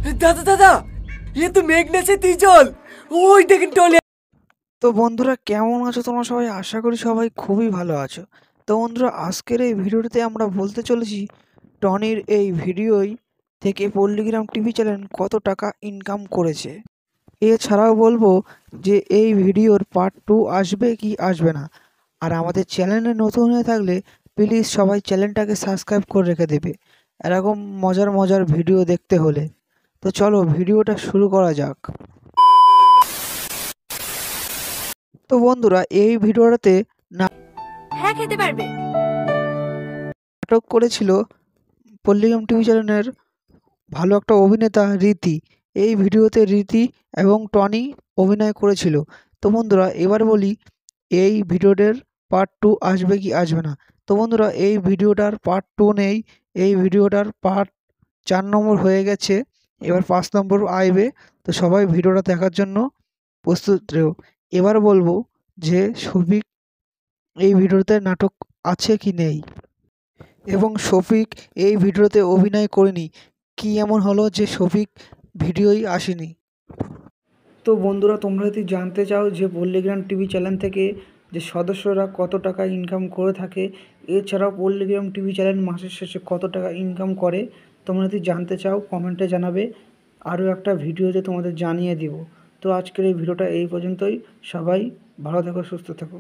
দাদা দাদা, এ তো মেঘনা সে তুই চল, ওই দেখেন টলে। তো বন্ধুরা, কেমন আছো তোমরা সবাই? আশা করি সবাই খুবই ভালো আছো। তো বন্ধুরা, আজকের এই ভিডিওটিতে আমরা বলতে চলেছি টনির এই ভিডিওই থেকে পল্লীগ্রাম টিভি চ্যানেল কত টাকা ইনকাম করেছে। এছাড়াও বলবো যে এই ভিডিওর পার্ট 2 আসবে কি আসবে না। আর আমাদের চ্যানেলে নতুন হয়ে থাকলে প্লিজ সবাই চ্যানেলটাকে সাবস্ক্রাইব করে রেখে দেবে এরকম মজার মজার ভিডিও দেখতে হলে। তো চলো ভিডিওটা শুরু করা যাক। তো বন্ধুরা, এই ভিডিওটাতে হ্যাঁ, খেতে পারবে। নাটক করেছিল পল্লীগ্রাম টিভি চ্যানেলের ভালো একটা অভিনেতা রীতি। এই ভিডিওতে রীতি এবং টনি অভিনয় করেছিল। তো বন্ধুরা, এবার বলি এই ভিডিওটার পার্ট 2 আসবে কি আসবে না। তো বন্ধুরা, এই ভিডিওটার পার্ট 2 নেই, এই ভিডিওটার পার্ট 4 নম্বর হয়ে গেছে, এবার 5 নম্বর আসবে। তো সবাই ভিডিওটা দেখার জন্য প্রস্তুত রেও। এবার বলবো যে শফিক এই ভিডিওতে নাটক আছে কি নেই, এবং শফিক এই ভিডিওতে অভিনয় করেনি। কি এমন হলো যে শফিক ভিডিওই আসেনি? তো বন্ধুরা, তোমরা যদি জানতে চাও যে পল্লীগ্রাম টিভি চ্যানেল থেকে যে সদস্যরা কত টাকা ইনকাম করে থাকে, এছাড়াও পল্লীগ্রাম টিভি চ্যানেল মাসের শেষে কত টাকা ইনকাম করে, তোমরা যদি জানতে চাও কমেন্টে জানাবে, আরও একটা ভিডিওতে তোমাদের জানিয়ে দিব। তো আজকের এই ভিডিওটা এই পর্যন্তই। সবাই ভালো থেকো, সুস্থ থেকো।